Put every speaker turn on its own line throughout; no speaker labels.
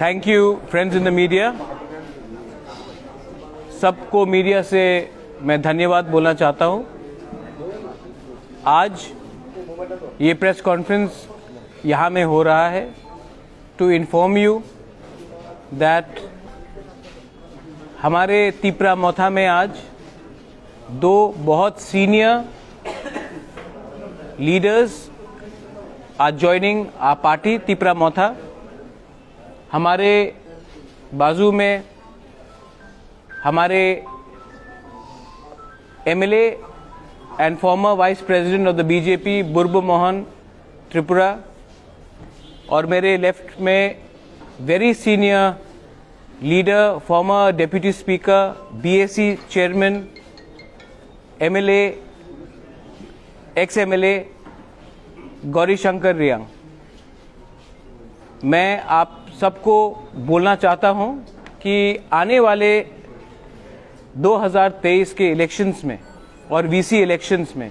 Thank you friends in the media. सबको media से मैं धन्यवाद बोलना चाहता हूं। आज ये प्रेस कॉन्फ्रेंस यहाँ में हो रहा है टू इन्फॉर्म यू दैट हमारे तिपरा मोथा में आज दो बहुत senior leaders are joining our party Tipra Motha. हमारे बाजू में हमारे MLA and former vice president of the BJP Burbo Mohan Tripura, और मेरे लेफ्ट में very senior leader former deputy speaker BAC chairman MLA ex MLA Gouri Shankar Reang. मैं आप सबको बोलना चाहता हूं कि आने वाले 2023 के इलेक्शंस में और वीसी इलेक्शंस में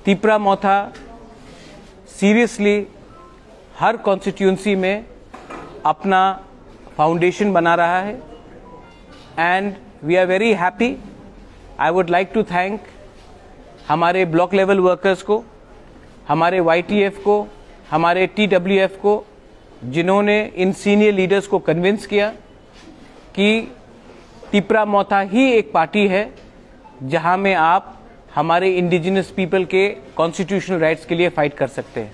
तिपरा मोथा सीरियसली हर कॉन्स्टिट्यूंसी में अपना फाउंडेशन बना रहा है and we are very happy. I would like to thank हमारे ब्लॉक लेवल वर्कर्स को, हमारे वाईटीएफ को, हमारे टीडब्ल्यूएफ को, जिन्होंने इन सीनियर लीडर्स को कन्विंस किया कि तिपरा मोथा ही एक पार्टी है जहां में आप हमारे इंडिजिनस पीपल के कॉन्स्टिट्यूशनल राइट्स के लिए फाइट कर सकते हैं।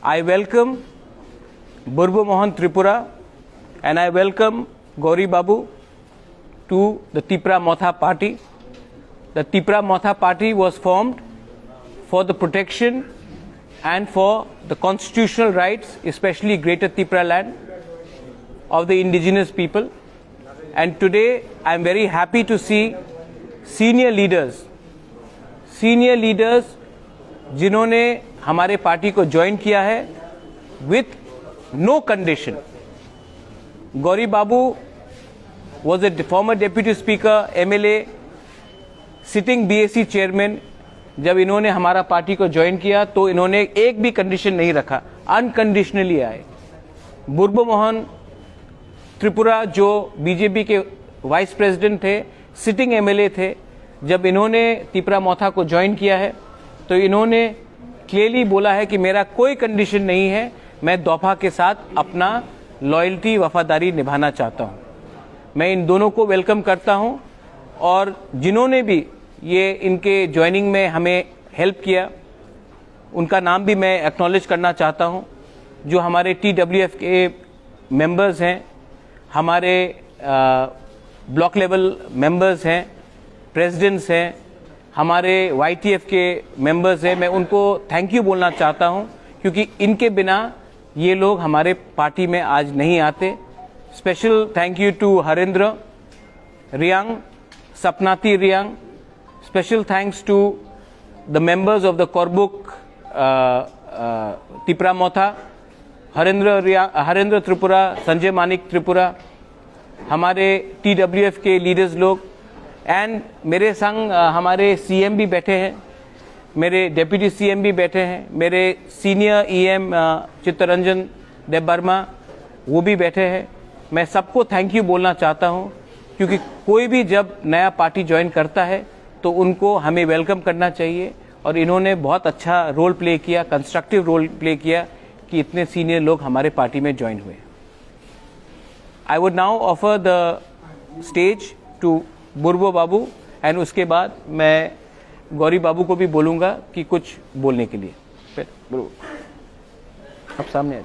I welcome Burbo Mohan Tripura and I welcome Gouri Babu to the Tipra Motha party. The Tipra Motha party was formed for the protection and for the constitutional rights, especially Greater Tripura land of the indigenous people. And today I am very happy to see senior leaders जिन्होंने हमारे party को join किया है with no condition. Gauri Babu was a former deputy speaker, MLA, sitting BAC chairman. जब इन्होंने हमारा party को join किया तो इन्होंने एक भी कंडीशन नहीं रखा, अनकंडीशनली आए। बुर्बो मोहन त्रिपुरा जो बीजेपी के वाइस प्रेसिडेंट थे, सिटिंग एमएलए थे, जब इन्होंने तिपरा मोथा को ज्वाइन किया है तो इन्होंने क्लियरली बोला है कि मेरा कोई कंडीशन नहीं है, मैं दोफा के साथ अपना लॉयल्टी वफादारी निभाना चाहता हूं। मैं इन दोनों को वेलकम करता हूं और जिन्होंने भी ये इनके ज्वाइनिंग में हमें हेल्प किया उनका नाम भी मैं एक्नॉलेज करना चाहता हूं। जो हमारे टीडब्ल्यूएफ के मेंबर्स हैं, हमारे ब्लॉक लेवल मेंबर्स हैं, प्रेसिडेंट्स हैं, हमारे वाईटीएफ के मेंबर्स हैं, मैं उनको थैंक यू बोलना चाहता हूं क्योंकि इनके बिना ये लोग हमारे पार्टी में आज नहीं आते। Special thank you to Harendra Reang, Sapnati Reang. Special thanks to the members of the Korbuk Tipra Motha, Harendra Tripura, Sanjay Manik Tripura, हमारे TWF के लीडर्स लोग, एंड मेरे संग हमारे सीएम भी बैठे हैं, मेरे डेप्यूटी सीएम भी बैठे हैं, मेरे सीनियर ईएम चित्तरंजन देबबर्मा वो भी बैठे हैं। मैं सबको थैंक यू बोलना चाहता हूं क्योंकि कोई भी जब नया पार्टी ज्वाइन करता है तो उनको हमें वेलकम करना चाहिए और इन्होंने बहुत अच्छा रोल प्ले किया, कंस्ट्रक्टिव रोल प्ले किया कि इतने सीनियर लोग हमारे पार्टी में ज्वाइन हुए। I would now offer the stage to Burbo babu and उसके बाद मैं गौरी बाबू को भी बोलूंगा कि कुछ बोलने के लिए। अब सामने आ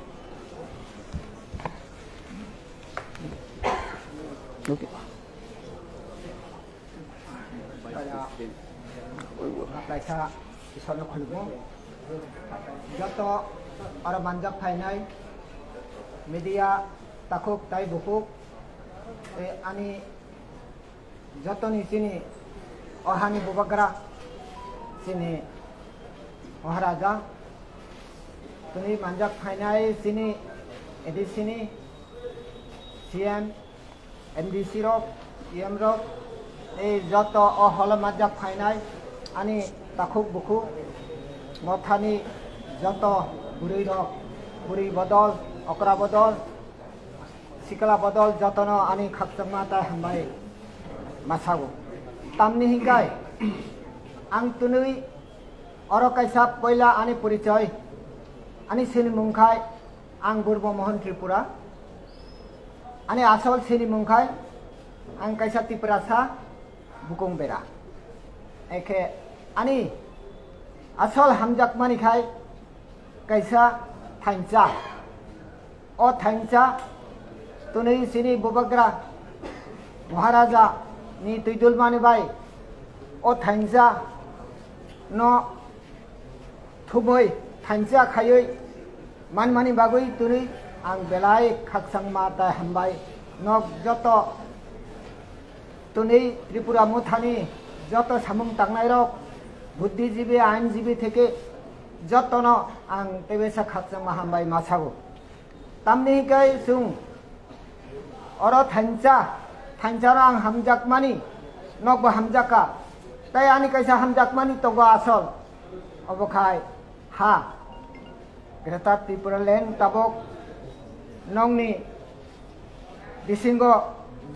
ओके।
जतो और मंजक फाइनाई मीडिया तकुक ताई बुकुक आनी जतोनी सिनी ओहानी बुबगरा सिनी महाराजा तुनी मंजक फाइनाई सिनी एडी सिनी सीएम एमडीसी रोक ईएम रोक এই যত অহলমাজাব ফাইনাই আনি তাকুক বুকুক মথানি যত বুড়ি রক বুড়ি বদল অকরা বদল सिकला बदल जतन आनी खाकचमा ता हमाय मासागो तामनि हिंगाय आं तुनुई अर कायसा पहिला आनी परिचय आनी सिनि मुंखाय आं बुर्ब मोहन त्रिपुरा आनी आसल सिनि मुंखाय आं कायसा त्रिपुरासा बुकुं बेरा एखे आनी आसल हामजाकमानि खाय कायसा थांचा ओ थांचा तुनै सिनि बुबग्रा महाराजा नि तुइदुल माने बाय ओ थांजा न थुबै थांजा खायै मानमानि बागै तुनै आं बेलाय खाकसां माता हामबाय नक जत तुनै त्रिपुरा मुथानि जत सामुं तांनाय रक बुद्धिजीवी आइनजीवी थेके जतन आं तेबेसा खाकसां मा हामबाय मासागो तामनि गाय सुं और थांचा आं हामजाकमानि नकबो हामजाका ताई आनी कैसा हामजाकमानि तगो आसल अबखाय हा ग्रेटा त्रिपुरा लैंड ताबक नंगनि बिसिंगो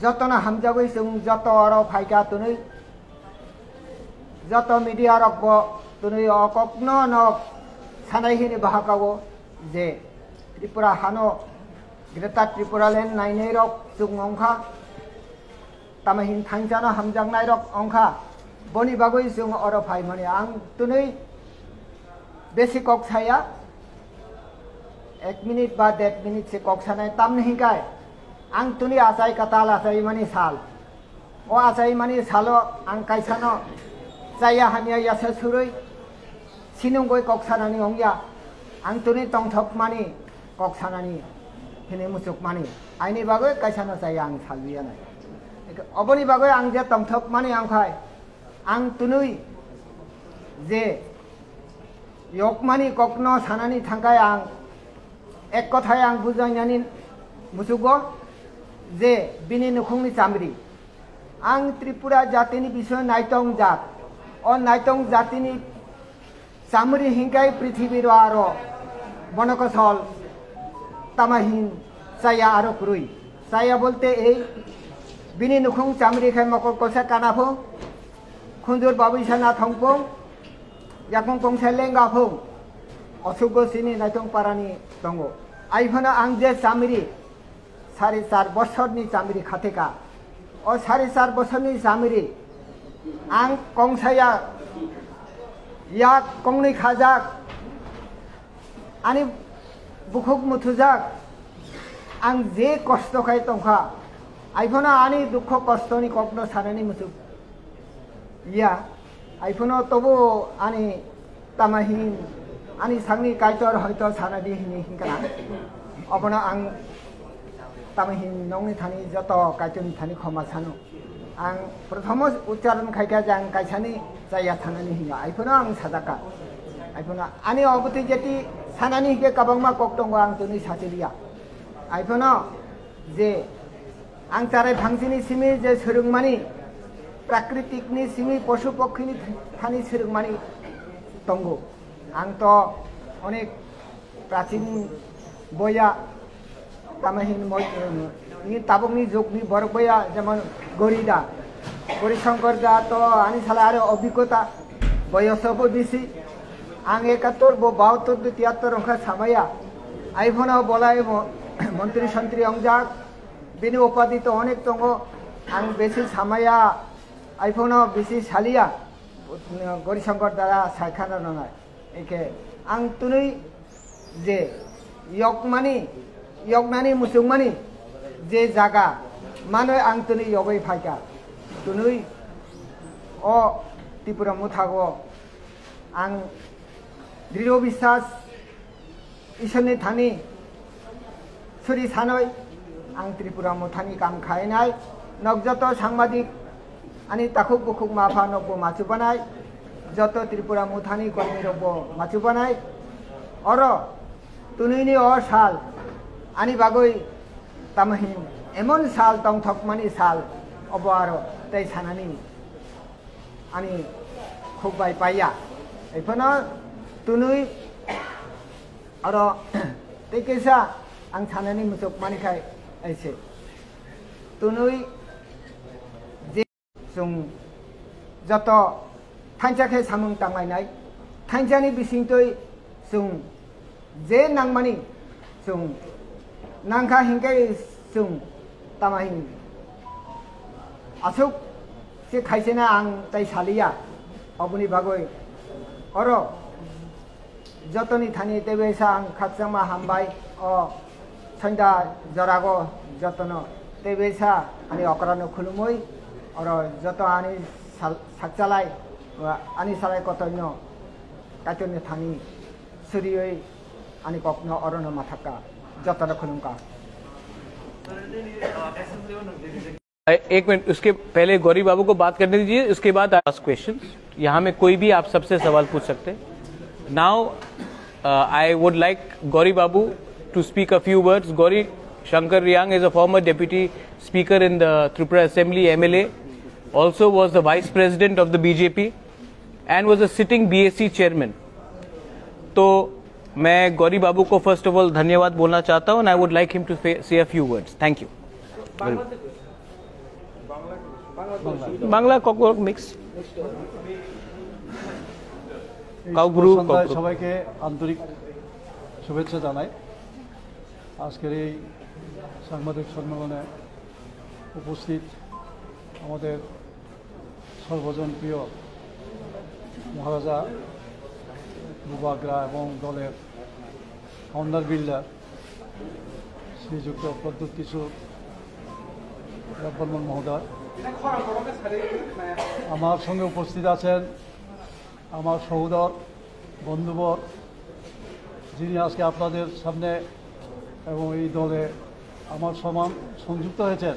जतन हामजागै जों जत और फाइका तुनै जत मीडिया रकबो तुनै अकपनो नक सानायहिनि बाहाकागो जे त्रिपुरा हानो ग्रेटा त्रिपुरा लैंड नाइनै रक जों अंखा तामहिन थांजाना हामजांनाय रक अंखा बनि बागै जों अर फाइ माने आं तुनै बेसि कक्साया 1 मिनिट बा 1.5 मिनिट से कक्सानाय तामनि हिंगाय आं तुनै आसाय काताल आसाय माने साल ओ आसाय माने सालो आं कायसानो जाया हानिया यासा सुरै सिनुंगय कक्सानानि अंगिया आं तुनै तंथक माने कक्सानानि हिने मुसुक माने आइनि बागै कायसानो जाया आं सालबिया नाय अबनि बागै आं जे तंथक माने आंखाय आं तुनै जे यकमानि ककनो सानानि थांगाय आं एक कथाय आं बुजायनानि मुसुगो जे बिनि नुखुंनि चामरि आं त्रिपुरा जातिनि बिसय नायतंग जात ओ नायतंग जातिनि चामरि हिंगाय पृथ्वीर आरो बनकसल तामाहिन साया आरो कुरुई साया बोलते ए बिनि नुखुं चामरि खाय मकर कोसा कानाफो खुंजुर बाबैसाना थंपो याकं कंसा लेंगाफो असुगो सिनि नायतंग पारानि दंगो आइफना आं जे चामरि 4.5 बछरनि चामरि खाथेका ओ 4.5 बछरनि चामरि आं कंसाया या कंनै खाजाक आनि बुखुक मुथुजाक आं जे कष्ट खाय तंखा आइफना आनी दुख कष्टनि ककनो सानानि मुसुक या आइफनो तबो आनी तामाहिन आनी सांनि कायतर हयतो सानादि हिनि हिंकाना अपना आं तामाहिन नंनि थानि जत कायतनि थानि खमा सानो आं प्रथम उच्चारण खायका जां कायसानि जाया थानानि हिंगा आइफनो आं साजाका आइफना आनी अबति जेति सानानि हिके काबांमा कक्तंगो आं तुनि सासेलिया आइफनो जे आं तारे फांसिनि सिमि जे सोरंमानि प्राकृतिकनि सिमि पशु पक्षिनि थानि सोरंमानि तंगो आं तो अनेक प्राचीन बया तामाहिन नि ताबकनि जुगनि बरबया जेमन गरिदा गरिशंकर दा तो आनी साला आरो अभिज्ञता बयसबो बिसि आं 71 72 73 अंखा सामाया आइफना बलाय मंत्री संत्री अंजाक बिनि उपाधि तो अनेक दंगो आं बेसि सामाया आइफना बेसि सालिया गरिशंकर दारा सायखाना नङा एके आं तुनै जे यकनानि मुसुकमानि जे जागा मानो आं तुनै यबै फायका तुनै अ त्रिपुरा मुथागो आं दृढ़ विश्वास ईश्वरनि थानि सुरी सानै आं त्रिपुरा मुथानि काम खायनाय नगजत सांबादिक आनी ताकुक बुकुक माफा नगबो माचुबानाय जत त्रिपुरा मुथानि कर्मी रगबो माचुबानाय और तुनैनि अ साल आनी बागै तामहिन एमन साल तंथकमानि साल अबारो तै सानानि आनि खुबाय पाया एफोना तुनुई आरो तै केसा आं सानानि मुसुक मानिखाय ऐसे तुनुई जे जों जत थांजाखे सामुं तांलायनाय थांजानि बिसिंतै जों जे नांमानि जों नांखा हिंखाय जों तामाहिं आसुक से खायसेना आं तै सालिया अबुनि बागै अर जतनि थानि तेबेसा आं खाकसामा हामबाय अ सन्दा जरागो जतन तेबेसा आनि अकरानो खुलुमै अर जत आनि साकचालाय आनि सालाय कतन्य कातन्य थानि सूर्य आनि कपनो अरनो माथाका जतन खुलुमका
एक मिनट उसके पहले गौरी बाबू को बात करने दीजिए उसके बाद आस्क क्वेश्चन यहाँ में कोई भी आप सबसे सवाल पूछ सकते हैं now I would like Gauri Babu to speak a few words Gauri Shankar Riyang is a former deputy speaker in the Tripura Assembly MLA also was the vice president of the BJP and was a sitting BSc chairman तो मैं गौरी बाबू को first of all धन्यवाद बोलना चाहता हूँ and I would like him to say a few words thank you Bangla Kok mix কাউগুরু
সবাইকে আন্তরিক শুভেচ্ছা জানাই আজকের এই সাংবাদিক সম্মেলনে উপস্থিত আমাদের সর্বজন প্রিয় মহারাজা মুবাগরা এবং দলের ফাউন্ডার বিল্ডার শ্রীযুক্ত প্রদ্যুৎ কিশোর বর্মন মহোদয় আমার সঙ্গে উপস্থিত আছেন আমার সহোদর বন্ধুবর যিনি আজকে আপনাদের সামনে এবং এই দলে আমার সমান সংযুক্ত হয়েছেন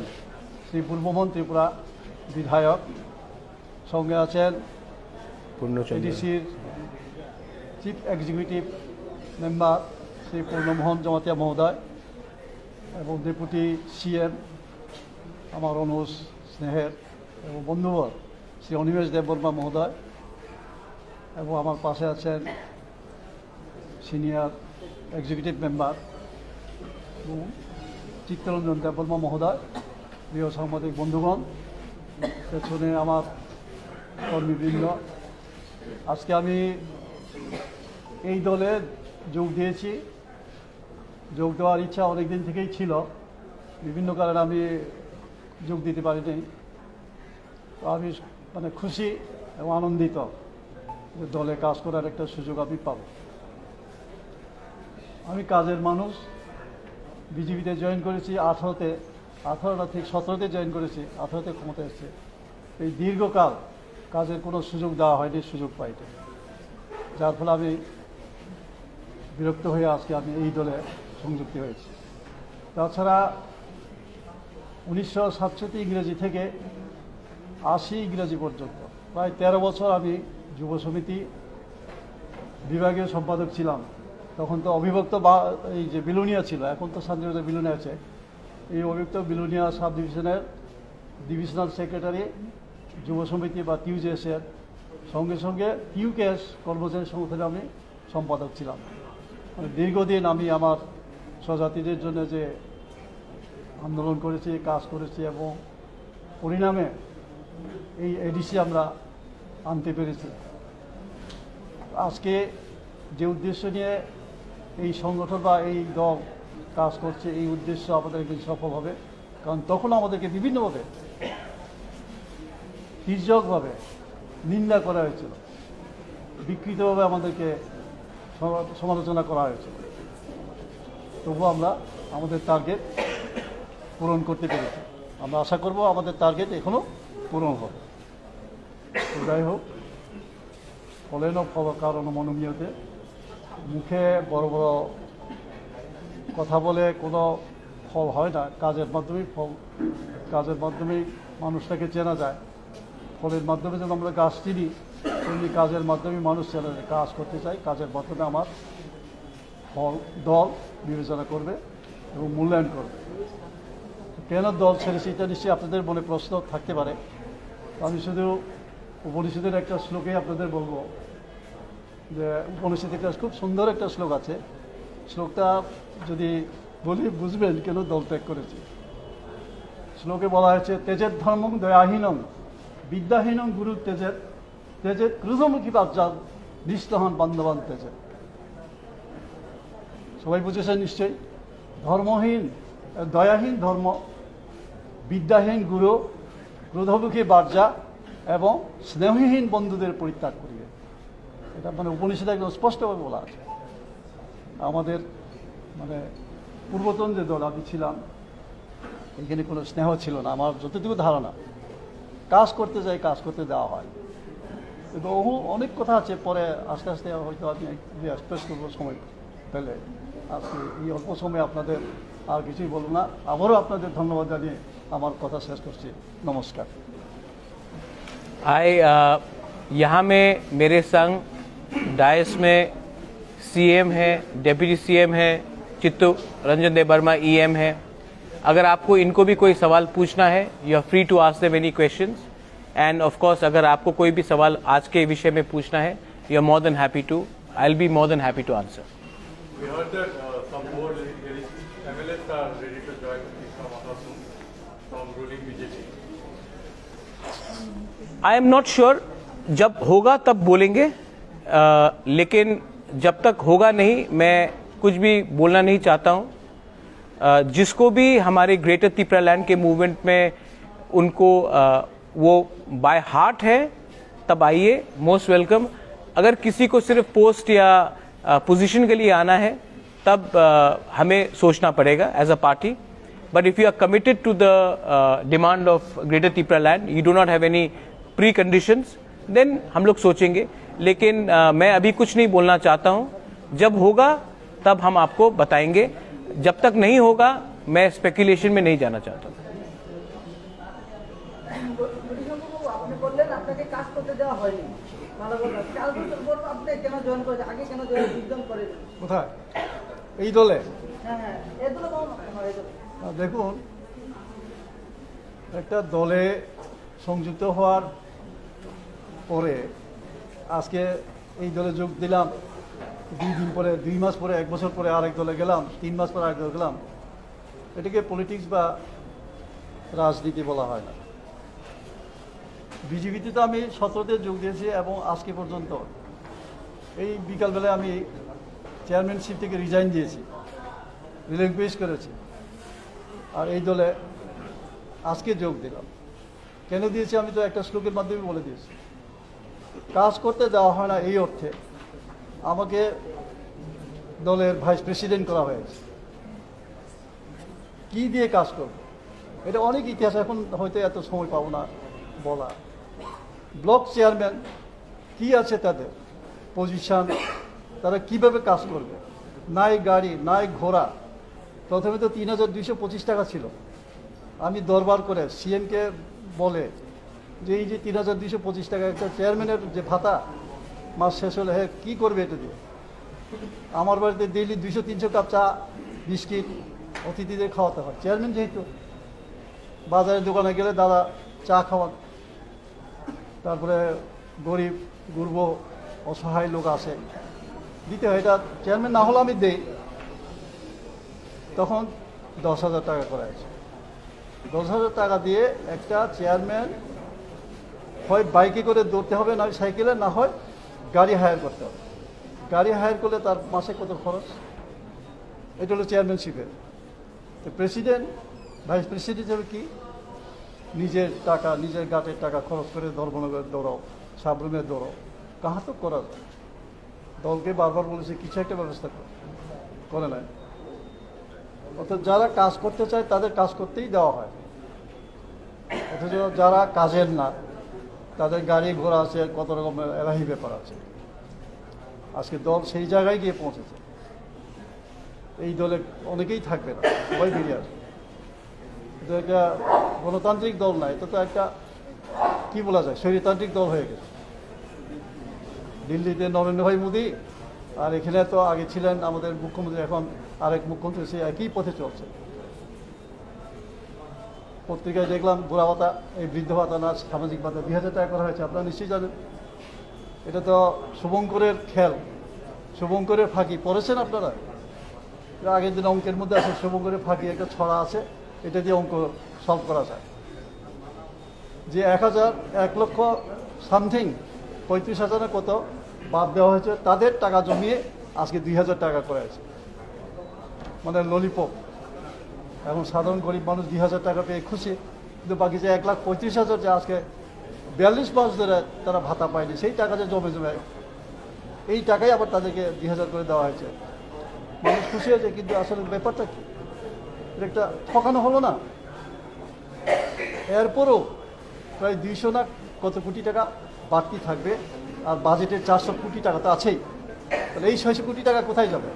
শ্রী পূর্বমন ত্রিপুরা বিধায়ক সঙ্গে আছেন এডিসির chief executive member Shri Purnamohan Jamatia মহোদয় এবং ডেপুটি সিএম আমার অনুজ স্নেহের এবং বন্ধুবর শ্রী অনিমেষ দেববর্মা মহোদয় এবং আমার পাশে আছেন senior executive member Chittaranjan Debbarma মহোদয় প্রিয় সাংবাদিক বন্ধুগণ পেছনে আমার কর্মীবৃন্দ আজকে আমি এই দলে যোগ দিয়েছি যোগ দেওয়ার ইচ্ছা অনেক দিন থেকেই ছিল বিভিন্ন কারণে আমি যোগ দিতে পারিনি তো আমি মানে খুশি এবং আনন্দিত যে দলে কাজ করার একটা সুযোগ আমি পাব আমি কাজের মানুষ বিজেপিতে জয়েন করেছি 18 থেকে 17তে জয়েন করেছি 18তে ক্ষমতা এসেছে এই দীর্ঘকাল কাজের কোনো সুযোগ দেওয়া হয়নি সুযোগ পাইনি যার ফলে আমি বিরক্ত হয়ে আজকে আমি এই দলে সংযুক্ত হয়েছি তাছাড়া 1967 ইংরেজি থেকে 80 ইংরেজি পর্যন্ত প্রায় 13 বছর আমি যুব সমিতি বিভাগীয় সম্পাদক ছিলাম তখন তো অবিভক্ত এই যে বিলুনিয়া ছিল এখন তো শান্তিবাজার বিলুনিয়া আছে এই অবিভক্ত বিলুনিয়া সাব ডিভিশনের ডিভিশনাল সেক্রেটারি যুব সমিতি বা টিউজেসের সঙ্গে সঙ্গে টিউকেএস কর্মচারী সংগঠনে আমি সম্পাদক ছিলাম মানে দীর্ঘদিন আমি আমার স্বজাতিদের জন্য যে আন্দোলন করেছি কাজ করেছি এবং পরিণামে এই এডিসি আমরা আনতে পেরেছি আজকে যে উদ্দেশ্য নিয়ে এই সংগঠন বা এই দল কাজ করছে এই উদ্দেশ্য আমাদের একদিন সফল হবে কারণ তখন আমাদেরকে বিভিন্নভাবে তির্যকভাবে নিন্দা করা হয়েছিল বিকৃতভাবে আমাদেরকে সমালোচনা করা হয়েছিল তবুও আমরা আমাদের টার্গেট পূরণ করতে পেরেছি আমরা আশা করব আমাদের টার্গেট এখনও পূরণ হবে যাই হোক ফলেন কারণ মনোনীয়তে মুখে বড় বড় কথা বলে কোনো ফল হয় না কাজের মাধ্যমেই কাজের মাধ্যমেই মানুষটাকে চেনা যায় ফলের মাধ্যমে যেন আমরা গাছ চিনি তেমনি কাজের মাধ্যমে মানুষ চেনা যায় কাজ করতে চাই কাজের মাধ্যমে আমার ফল দল বিবেচনা করবে এবং মূল্যায়ন করবে কেন দল ছেড়েছে এটা নিশ্চয়ই আপনাদের মনে প্রশ্ন থাকতে পারে। আমি শুধু উপনিষদের একটা শ্লোকে আপনাদের বলবো যে উপনিষদের একটা খুব সুন্দর একটা শ্লোক আছে, শ্লোকটা যদি বলি বুঝবেন কেন দল ত্যাগ করেছে। শ্লোকে বলা হয়েছে তেজের ধর্মং দয়াহীনং বিদ্যাহীনং গুরু তেজের তেজের ক্রুধমুখী বাচ্চার নিষ্ঠহন বান্ধবান তেজের। সবাই বুঝেছেন নিশ্চয়ই, ধর্মহীন দয়াহীন ধর্ম, বিদ্যাহীন গুরু, ক্রোধমুখী বার্জা এবং স্নেহহীন বন্ধুদের পরিত্যাগ করিবে। এটা মানে উপনিষদে একদম স্পষ্টভাবে বলা আছে। আমাদের মানে পূর্বতন যে দল আমি ছিলাম এখানে কোনো স্নেহ ছিল না, আমার যতটুকু ধারণা। কাজ করতে যাই, কাজ করতে দেওয়া হয়, কিন্তু অনেক কথা আছে, পরে আস্তে আস্তে হয়তো আমি এক্সপ্রেস করবো সময় পেলে। আজকে এই অল্প সময় আপনাদের আর কিছুই বলবো না, আবারও আপনাদের ধন্যবাদ জানিয়ে আমার কথা শেষ করছি। নমস্কার।
यहाँ में मेरे संग डायस में सीएम है, डेप्यूटी सीएम है, चित्तू रंजन देवर्मा ईएम है। अगर आपको इनको भी कोई सवाल पूछना है, you are free to ask them any questions. And of course अगर आपको कोई भी सवाल आज के विषय में पूछना है, you are more than happy to, I will be more than happy to answer.
We heard that some more MLAs are ready to join Islam from ruling BJP.
I am not sure, जब होगा तब बोलेंगे, लेकिन जब तक होगा नहीं मैं कुछ भी बोलना नहीं चाहता हूं। जिसको भी हमारे ग्रेटर त्रिपुरा लैंड के मूवमेंट में उनको वो बाय हार्ट है तब आइए, मोस्ट वेलकम। अगर किसी को सिर्फ पोस्ट या पोजीशन के लिए आना है तब हमें सोचना पड़ेगा as a party. But if you are committed to the demand of greater Tripura land, you do not have any preconditions, then हम लोग सोचेंगे। लेकिन मैं अभी कुछ नहीं बोलना चाहता हूं, जब होगा तब हम आपको बताएंगे। जब तक नहीं होगा मैं स्पेकुलेशन में नहीं जाना चाहता हूं।
কোথায় এই দলে? দেখুন, একটা দলে সংযুক্ত হওয়ার পরে আজকে এই দলে যোগ দিলাম, 2 দিন পরে, 2 মাস পরে, 1 বছর পরে আরেক দলে গেলাম, 3 মাস পরে আরেক দলে গেলাম, এটাকে পলিটিক্স বা রাজনীতি বলা হয় না। বিজেপিতে তো আমি 17তে যোগ দিয়েছি এবং আজকে পর্যন্ত এই বিকালবেলায় আমি চেয়ারম্যানশিপ থেকে রিজাইন দিয়েছি, রিলিকুইশ করেছি, আর এই দলে আজকে যোগ দিলাম। কেন দিয়েছি আমি তো একটা শ্লোকের মাধ্যমে বলে দিয়েছি। কাজ করতে দেওয়া হয় না এই অর্থে আমাকে দলের ভাইস প্রেসিডেন্ট করা হয়েছে। কি দিয়ে কাজ করব এটা অনেক ইতিহাস, এখন হয়তো এত সময় পাবো না বলা। ব্লক চেয়ারম্যান কি আছে তাদের পজিশন, তারা কিভাবে কাজ করবে, নাই গাড়ি নাই ঘোড়া। প্রথমে তো 3225 টাকা ছিল। আমি দরবার করে সিএমকে বলে যে এই যে 3225 টাকা একটা চেয়ারম্যানের যে ভাতা, মাস শেষ হলে হ্যাঁ কী করবে এটা দিয়ে? আমার বাড়িতে ডেইলি 200-300 কাপ চা বিস্কিট অতিথিদের খাওয়াতে হয়। চেয়ারম্যান যেহেতু, বাজারের দোকানে গেলে দাদা চা খাওয়ান, তারপরে গরিব গুরব অসহায় লোক আসে, দিতে হয়। এটা চেয়ারম্যান না হলে আমি দেই। তখন 10,000 টাকা করা হয়েছে। 10,000 টাকা দিয়ে একটা চেয়ারম্যান হয় বাইকে করে দৌড়তে হবে, না সাইকেলে, না হয় গাড়ি হায়ার করতে হবে। গাড়ি হায়ার করলে তার মাসে কত খরচ? এটা হলো চেয়ারম্যানশিপের। তো প্রেসিডেন্ট ভাইস প্রেসিডেন্ট হিসেবে কি নিজের টাকা, নিজের গাটের টাকা খরচ করে ধর্মনগর দৌড়াও, সাবরুমে দৌড়াও, কাহা তো করা যায়। দলকে বারবার বলেছে কিছু একটা ব্যবস্থা করে নেয়। অর্থাৎ যারা কাজ করতে চায় তাদের কাজ করতেই দেওয়া হয়, অথচ যারা কাজের না তাদের গাড়ি ঘোড়া আছে, কত রকমের এলাহি ব্যাপার আছে। আজকে দল সেই জায়গায় গিয়ে পৌঁছেছে। এই দলে অনেকেই থাকবে না, সবাই বেরিয়ে আসবে। এটা একটা গণতান্ত্রিক দল না, এটা তো একটা কি বলা যায় স্বৈরতান্ত্রিক দল হয়ে গেছে। দিল্লিতে নরেন্দ্র ভাই মোদী, আর এখানে তো আগে ছিলেন আমাদের মুখ্যমন্ত্রী, এখন আরেক মুখ্যমন্ত্রী, সে একই পথে চলছে। পত্রিকায় দেখলাম বুড়া ভাতা, এই বৃদ্ধ ভাতা না সামাজিক ভাতা 2000 টাকা করা হয়েছে। আপনারা নিশ্চয়ই জানেন এটা তো শুভঙ্করের খেল, শুভঙ্করের ফাঁকি পড়েছেন আপনারা? আগের দিন অঙ্কের মধ্যে আছে শুভঙ্করের ফাঁকি, একটা ছড়া আছে, এটা দিয়ে অঙ্ক সলভ করা যায়। যে 1 লক্ষ সামথিং 35,000 কত বাদ দেওয়া হয়েছে, তাদের টাকা জমিয়ে আজকে 2000 টাকা করে আছে, মানে ললিপপ। এখন সাধারণ গরিব মানুষ 2000 টাকা পেয়ে খুশি, কিন্তু বাকি যে 1,35,000 যে আজকে 42 মাস ধরে তারা ভাতা পায়নি, সেই টাকা যে জমে জমে এই টাকাই আবার তাদেরকে 2000 করে দেওয়া হয়েছে। মানুষ খুশি হয়েছে, কিন্তু আসলে ব্যাপারটা কি, এটা একটা ঠকানো হলো না? এরপরও প্রায় 200 না কত কোটি টাকা বাড়তি থাকবে, আর বাজেটের 400 কোটি টাকা তো আছেই। তাহলে এই 600 কোটি টাকা কোথায় যাবে?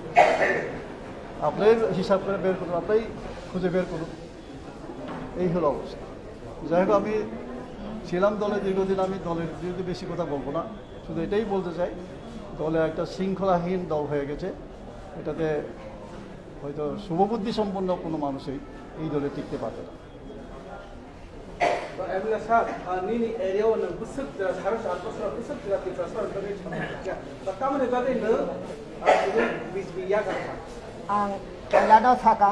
আপনার হিসাব করে বের করুন, আপনাই খুঁজে বের করুন। এই হলো অবস্থা। যাই হোক, আমি ছিলাম দলে দীর্ঘদিন, আমি দলের বিরুদ্ধে বেশি কথা বলবো না, শুধু এটাই বলতে চাই, দলে একটা শৃঙ্খলাহীন দল হয়ে গেছে। এটাতে হয়তো শুভবুদ্ধি সম্পন্ন কোনো মানুষই এই দলে টিকতে পারবে না।
ang kailado saka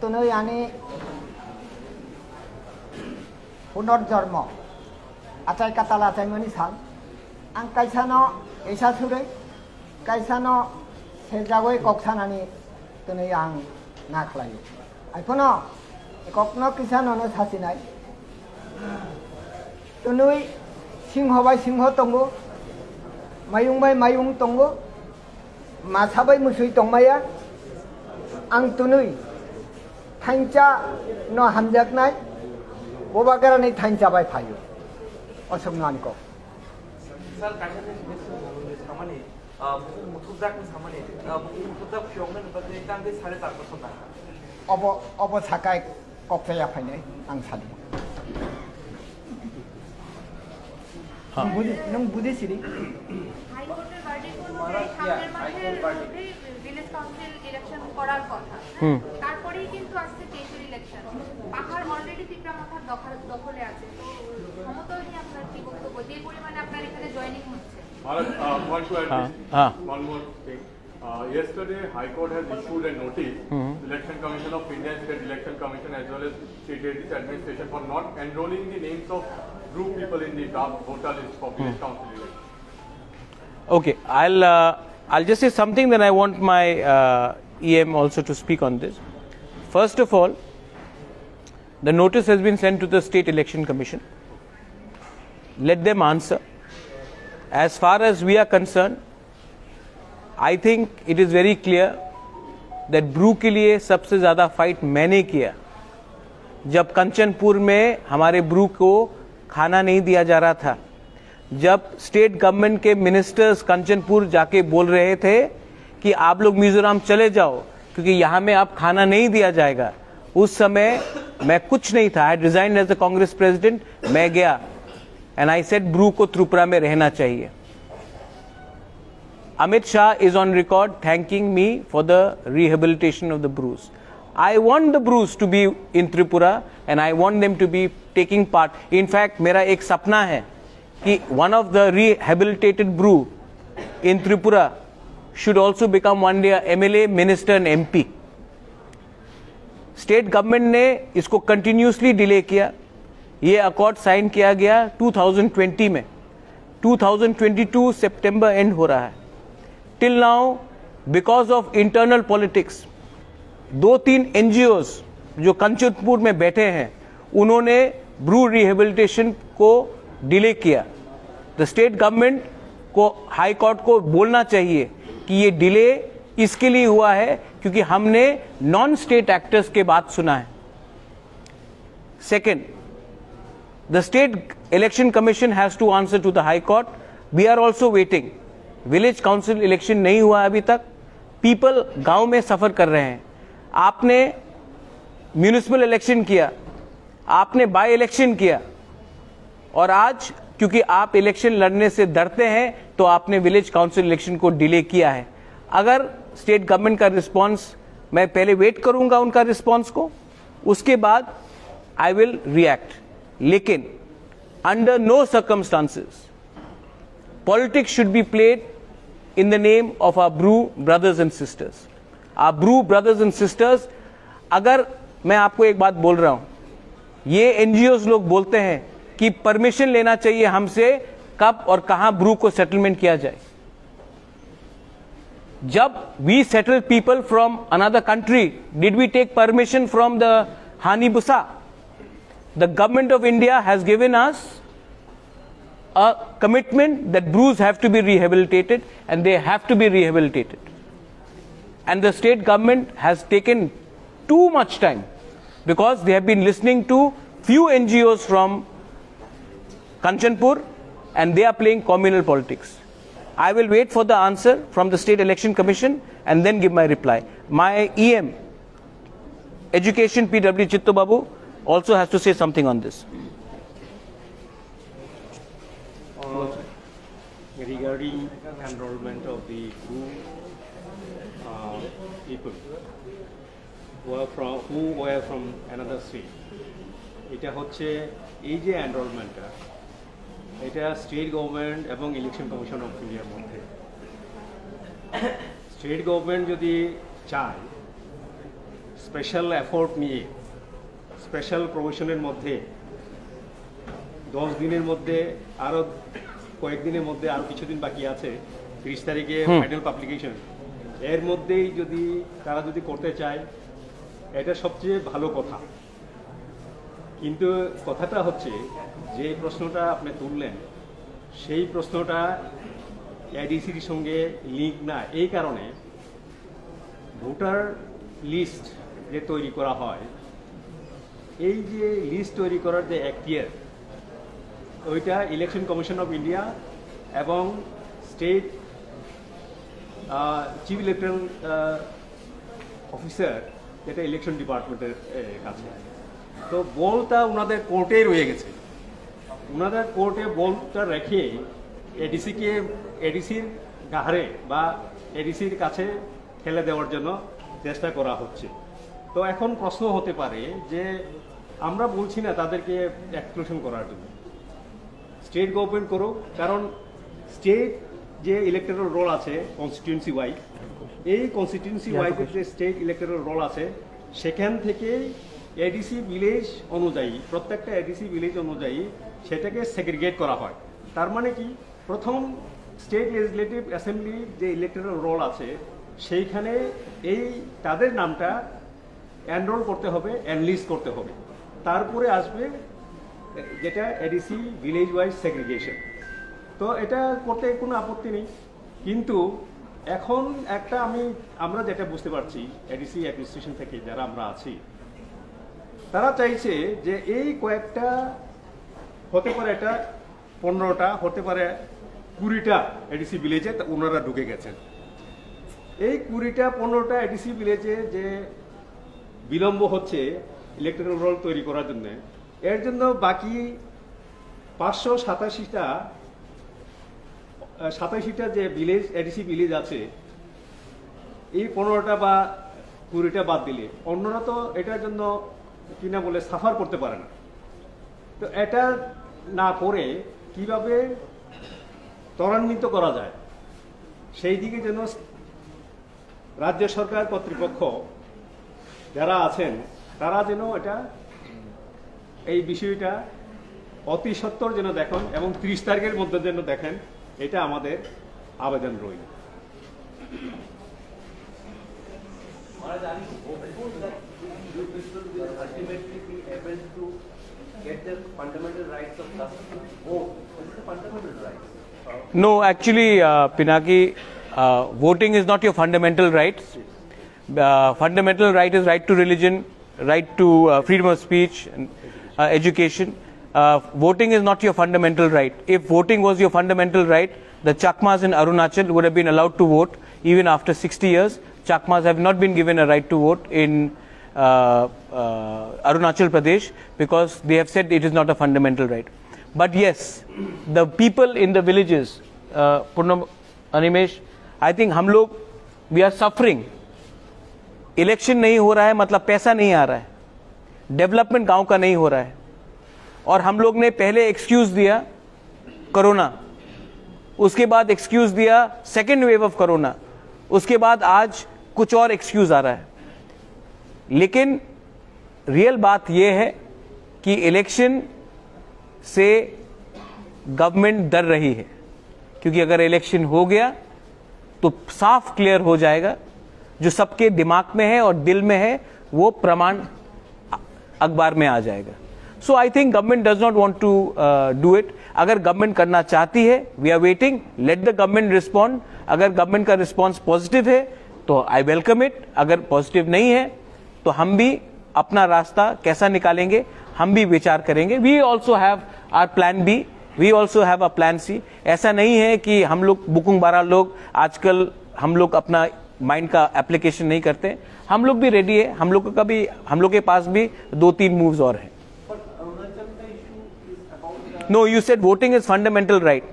tunoi ani punorjormo achai katala achai mani sal ang kaisano esa surai kaisano sejagoi koksanani tunoi ang nakhlayo aipono kokno kisano no sasinai tunoi singho bai singho tongo mayung bai mayung tongo masabai musui tongmaya ang tunui thancha no hamjaknai bobagarani thancha bai phayo osomnani ko
sal kaisane samane muthudak samane muthudak pyongmen badne tangde 4.5 বছর টাকা
obo sakai kopya phainai ang sali nung budi siri
হাইকোর্টের verdict অনুযায়ী সামনের মাসে village council election করার কথা, তারপরেই কিন্তু আজকে কেন্দ্রীয় ইলেকশন, পাহাড় অলরেডি তিপ্রামাথার দখলে আছে। তো ক্ষমতা নিয়ে আপনার কি বক্তব্য, যে পরিমাণে আপনার এখানে জয়েনিং হচ্ছে?
One more thing. Yesterday, High Court has issued a notice, Election Commission of India, State Election Commission, as well as State Administration, for not enrolling the names of group people in the draft voter list for village council election.
Okay, I'll just say something, then I want my EM also to speak on this. First of all, the notice has been sent to the State Election Commission. Let them answer. As far as we are concerned, I think it is very clear that Bru के लिए सबसे ज़्यादा fight मैंने किया जब कंचनपुर में हमारे Bru को खाना नहीं दिया जा रहा था, जब स्टेट गवर्नमेंट के मिनिस्टर्स कंचनपुर जाके बोल रहे थे कि आप लोग मिजोरम चले जाओ क्योंकि यहाँ में आप खाना नहीं दिया जाएगा। उस समय मैं कुछ नहीं था, I resign as the Congress president. मैं गया एंड आई सेड ब्रू को त्रिपुरा में रहना चाहिए। Amit Shah is on record thanking me for the rehabilitation of the Brus. I want the Brus to be in Tripura and I want them to be taking part. In fact, मेरा एक सपना है कि one of the rehabilitated Bru in Tripura should also become one day a MLA, Minister and MP. State government ने इसको continuously delay किया। ये accord sign किया गया 2020 में, 2022 September end हो रहा है। Till now, because of internal politics, 2-3 NGOs जो कंचनपुर में बैठे हैं, उन्होंने ब्रू रिहेबिलिटेशन को डिले किया। द स्टेट गवर्नमेंट को, हाई कोर्ट को बोलना चाहिए कि ये डिले इसके लिए हुआ है क्योंकि हमने नॉन स्टेट एक्टर्स के बात सुना है। Second, the state election commission has to answer to the high court. We are also waiting. Village council election नहीं हुआ अभी तक, पीपल गांव में सफर कर रहे हैं। आपने म्यूनिसिपल इलेक्शन किया, आपने बाय इलेक्शन किया, और आज क्योंकि आप इलेक्शन लड़ने से डरते हैं तो आपने विलेज काउंसिल इलेक्शन को डिले किया है। अगर स्टेट गवर्नमेंट का रिस्पांस, मैं पहले वेट करूंगा उनका रिस्पांस को, उसके बाद I will react. Lekin, under no circumstances, politics should be played in the name of our Bru brothers and sisters. Our Bru brothers and sisters, अगर मैं आपको एक बात बोल रहा हूं, ये एनजीओस लोग बोलते हैं कि परमिशन लेना चाहिए हमसे कब और कहां ब्रू को सेटलमेंट किया जाए. जब we settle people from another country, did we take permission from the हानी बुसा? The government of India has given us a commitment that Brus have to be rehabilitated, and they have to be rehabilitated. And the state government has taken too much time because they have been listening to few NGOs from Kanchanpur, and they are playing communal politics. I will wait for the answer from the State Election Commission and then give my reply. My EM, Education PW Chittu Babu, also has to say something on this.
Regarding enrollment of the Bru people who were from another state, এটা হচ্ছে এই যে এনরোলমেন্টটা, এটা state government এবং election commission of ইন্ডিয়ার মধ্যে। State government যদি চায় স্পেশাল এফোর্ট নিয়ে স্পেশাল প্রমোশনের মধ্যে 10 দিনের মধ্যে আরও কয়েকদিনের মধ্যে আর কিছুদিন বাকি আছে, 30 তারিখে ফাইনাল পাবলিকেশন, এর মধ্যেই যদি তারা যদি করতে চায় এটা সবচেয়ে ভালো কথা। কিন্তু কথাটা হচ্ছে যে প্রশ্নটা আপনি তুললেন সেই প্রশ্নটা এডিসির সঙ্গে লিঙ্ক না, এই কারণে ভোটার লিস্ট যে তৈরি করা হয়, এই যে লিস্ট তৈরি করার যে এখতিয়ার, ওইটা ইলেকশন কমিশন অফ ইন্ডিয়া এবং স্টেট চিফ ইলেকট্রাল অফিসার, যেটা ইলেকশন ডিপার্টমেন্টের কাছে। তো বলটা ওনাদের কোর্টেই রয়ে গেছে, ওনাদের কোর্টে বলটা রেখে এডিসির গাহারে বা এডিসির কাছে ঠেলে দেওয়ার জন্য চেষ্টা করা হচ্ছে। তো এখন প্রশ্ন হতে পারে যে আমরা বলছি না তাদেরকে এক্সক্লুশন করার জন্য, স্টেট গভর্নমেন্ট করুক, কারণ স্টেট যে ইলেকট্রাল রোল আছে কনস্টিটিউয়েন্সি ওয়াইজ, এই কনস্টিটিউয়েন্সি ওয়াইজের যে স্টেট ইলেকট্রাল রোল আছে সেখান থেকে এডিসি ভিলেজ অনুযায়ী, প্রত্যেকটা এডিসি ভিলেজ অনুযায়ী সেটাকে সেগ্রিগেট করা হয়। তার মানে কি, প্রথম স্টেট লেজিসলেটিভ অ্যাসেম্বলির যে ইলেকট্রাল রোল আছে সেইখানে এই তাদের নামটা এনরোল করতে হবে, এনলিস্ট করতে হবে, তারপরে আসবে যেটা এডিসি ভিলেজ ওয়াইজ সেগ্রিগেশন। তো এটা করতে কোনো আপত্তি নেই, কিন্তু এখন আমরা যেটা বুঝতে পারছি এডিসি অ্যাডমিনিস্ট্রেশন থেকে যারা আমরা আছি, তারা চাইছে যে এই কয়েকটা হতে পারে, এটা 15টা হতে পারে, 20টা এডিসি ভিলেজে ওনারা ঢুকে গেছেন। এই 20টা 15টা এডিসি ভিলেজে যে বিলম্ব হচ্ছে ইলেকট্রাল রোল তৈরি করার জন্য, এর জন্য বাকি 587টা যে ভিলেজ এডিসি ভিলেজ আছে, এই 15টা বা 20টা বাদ দিলে অন্যরা তো এটার জন্য কিনা বলে সাফার করতে পারে না। তো এটা না করে কিভাবে ত্বরান্বিত করা যায় সেই দিকে যেন রাজ্য সরকার কর্তৃপক্ষ যারা আছেন তারা যেন এই বিষয়টা অতি সত্বর যেন দেখেন এবং 30 তারিখের মধ্যে যেন দেখেন, এটা আমাদের আবেদন রইল।
No, actually, Pinaki, voting is not your fundamental right. Fundamental right is right to religion, right to freedom of speech, and education. Voting is not your fundamental right. If voting was your fundamental right, the Chakmas in Arunachal would have been allowed to vote even after 60 years. Chakmas have not been given a right to vote in Arunachal Pradesh because they have said it is not a fundamental right. But yes, the people in the villages, Purnam, Animesh, I think हम लोग we are suffering. Election नहीं हो रहा है मतलब पैसा नहीं आ रहा है, डेवलपमेंट गांव का नहीं हो रहा है। और हम लोग ने पहले एक्सक्यूज दिया कोरोना, उसके बाद एक्सक्यूज दिया सेकेंड वेव ऑफ कोरोना, उसके बाद आज कुछ और एक्सक्यूज आ रहा है। लेकिन रियल बात यह है कि इलेक्शन से गवर्नमेंट डर रही है, क्योंकि अगर इलेक्शन हो गया तो साफ क्लियर हो जाएगा, जो सबके दिमाग में है और दिल में है वो प्रमाण अखबार में आ जाएगा। So I think government does not want to do it. अगर गवर्नमेंट करना चाहती है, we are waiting, let the government respond. अगर गवर्नमेंट का रिस्पॉन्स पॉजिटिव है तो आई वेलकम इट, अगर पॉजिटिव नहीं है तो हम भी अपना रास्ता कैसा निकालेंगे हम भी विचार करेंगे। We also have our plan B, we also have a plan C. ऐसा नहीं है कि हम लोग बुकुंग बारा लोग आजकल हम लोग अपना माइंड का एप्लीकेशन नहीं करते, हम लोग भी रेडी है, हम लोग के पास भी 2-3 मूव्स और हैं। No, you said voting is fundamental right.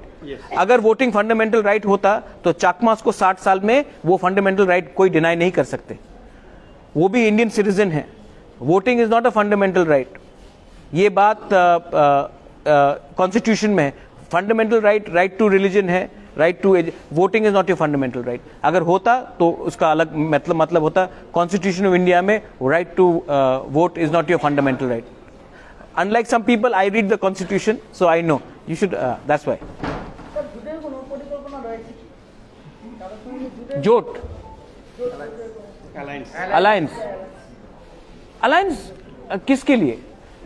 अगर वोटिंग फंडामेंटल राइट होता तो चाकमास को 60 साल में वो फंडामेंटल राइट कोई डिनाई नहीं कर सकते, वो भी इंडियन सिटीजन है। Voting is not a fundamental right, ये बात कॉन्स्टिट्यूशन में है। फंडामेंटल राइट टू रिलीजन है, right to voting is not your fundamental right. अगर होता तो उसका अलग मतलब होता, कॉन्स्टिट्यूशन ऑफ इंडिया में right to vote is not your fundamental right. Unlike some people, I read the constitution, so I know. You should, that's why. जोट alliance किसके लिए?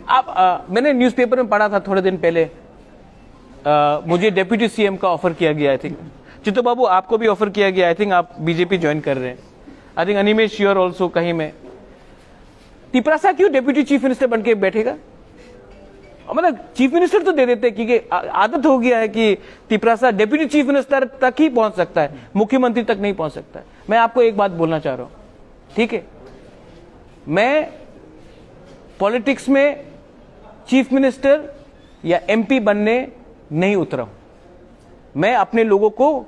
आप मैंने न्यूज़पेपर में पढ़ा था थोड़े दिन पहले, मुझे डेप्यूटी सीएम का ऑफर किया गया। आई थिंक चित्तो बाबू आपको भी ऑफर किया गया। आई थिंक आप बीजेपी ज्वाइन कर रहे हैं। I think Animesh you are also कहीं में। तिपरासा क्यों डेप्यूटी चीफ मिनिस्टर बन के बैठेगा? मतलब चीफ मिनिस्टर तो दे देते, क्योंकि आदत हो गया है कि तिपरासा डेप्यूटी चीफ मिनिस्टर तक ही पहुंच सकता है, मुख्यमंत्री तक नहीं पहुंच सकता है। मैं आपको एक बात बोलना चाह रहा हूं, ठीक है, मैं पॉलिटिक्स में चीफ मिनिस्टर या एमपी बनने नहीं उतरा हूं। मैं अपने लोगों को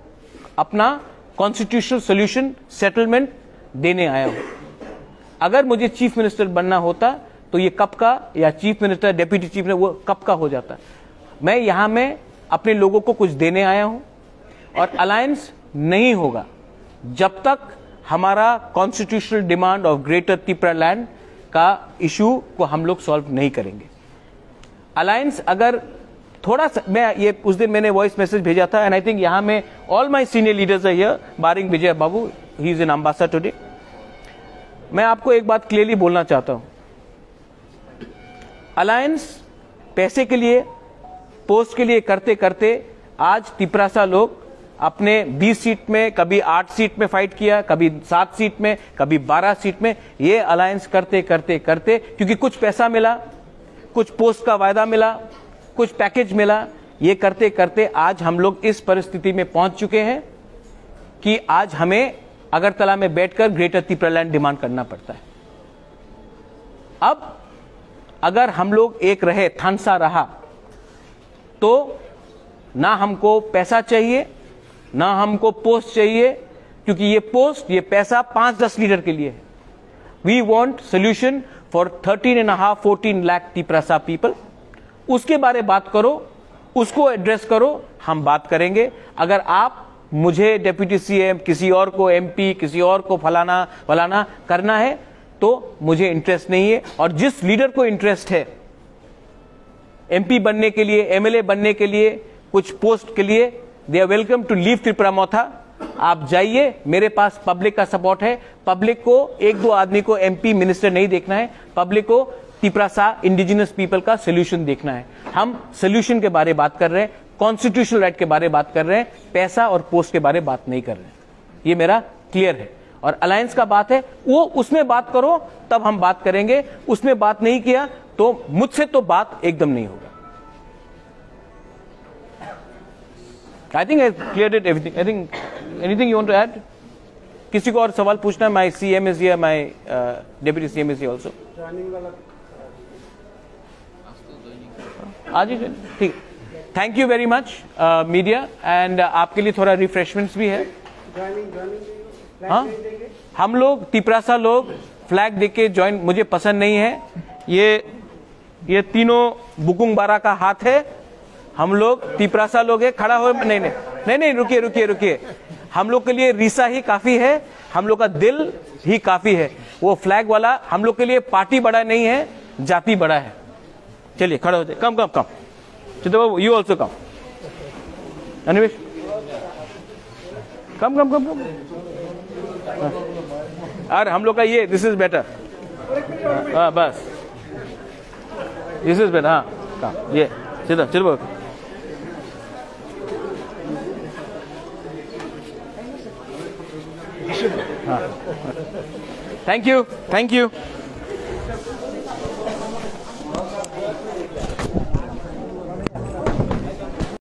अपना कॉन्स्टिट्यूशनल सॉल्यूशन सेटलमेंट देने आया हूं। अगर मुझे चीफ मिनिस्टर बनना होता तो ये कब का, या chief minister deputy chief minister, वो कब का हो जाता। मैं यहां में अपने लोगों को कुछ देने आया हूं, और अलायंस नहीं होगा जब तक हमारा constitutional demand of greater Tripura land का इशू को हम लोग सॉल्व नहीं करेंगे। अलायंस अगर थोड़ा सा, मैं ये उस दिन मैंने वॉइस मैसेज भेजा था, एंड आई थिंक यहां में all my senior leaders are here barring Vijay Babu, he is an ambassador today. मैं आपको एक बात क्लियरली बोलना चाहता हूं, अलायंस पैसे के लिए, पोस्ट के लिए करते करते आज तिपरासा लोग अपने 20 सीट में, कभी 8 सीट में फाइट किया, कभी 7 सीट में, कभी 12 सीट में, ये अलायंस करते करते करते, क्योंकि कुछ पैसा मिला, कुछ पोस्ट का वायदा मिला, कुछ पैकेज मिला, ये करते करते आज हम लोग इस परिस्थिति में पहुंच चुके हैं कि आज हमें अगरतला में बैठकर ग्रेटर त्रिपुरा लैंड डिमांड करना पड़ता है। अब अगर हम लोग एक रहे, थानसा रहा, तो ना हमको पैसा चाहिए, ना हमको पोस्ट चाहिए, क्योंकि ये पोस्ट, ये पैसा 5-10 लीडर के लिए है। We want solution for 13.5-14 lakh Tiprasa people. उसके बारे बात करो, उसको एड्रेस करो, हम बात करेंगे। अगर आप मुझे डेप्यूटी सीएम, किसी और को एमपी, किसी और को फलाना करना है तो मुझे इंटरेस्ट नहीं है। और जिस लीडर को इंटरेस्ट है एमपी बनने के लिए, एमएलए बनने के लिए, कुछ पोस्ट के लिए, they are welcome to leave Tripura Motha. आप जाइए, मेरे पास पब्लिक का सपोर्ट है। पब्लिक को 1-2 आदमी को एमपी मिनिस्टर नहीं देखना है, पब्लिक को तिपरासा इंडिजिनस पीपल का सोल्यूशन देखना है। हम सोल्यूशन के बारे बात कर रहे हैं, कॉन्स्टिट्यूशनल राइट के बारे बात कर रहे हैं, पैसा और पोस्ट के बारे बात नहीं कर रहे हैं। ये मेरा क्लियर है। और अलायंस का बात है, वो उसमें बात करो तब हम बात करेंगे। उसमें बात नहीं किया तो मुझसे तो बात एकदम नहीं होगा। I think I cleared it everything. I think anything you want to add? किसी को और सवाल पूछना? My CM is here, my deputy CM is here also. आज ही ठीक। Thank you very much media, and आपके लिए थोड़ा रिफ्रेशमेंट्स भी है। हाँ, हम लोग तिपरासा लोग फ्लैग देके ज्वाइन, मुझे पसंद नहीं है, ये तीनों बुकुंग बारा का हाथ है। हम लोग तिपरासा लोग है, खड़ा हो। नहीं नहीं नहीं नहीं, रुकिए रुकिए रुकिए। हम लोग के लिए रीसा ही काफी है, हम लोग का दिल ही काफी है। वो फ्लैग वाला हम लोग के लिए पार्टी बड़ा नहीं है, जाति बड़ा है। चलिए खड़े हो जाए। कम कम कम चित्त बाबू, यू ऑल्सो कम। अनिवेश कम कम कम कम। अरे हम लोग का ये दिस इज बेटर। हाँ बस दिस इज बेटर। हाँ कम ये सीधा चल बाबू। हाँ थैंक यू थैंक यू।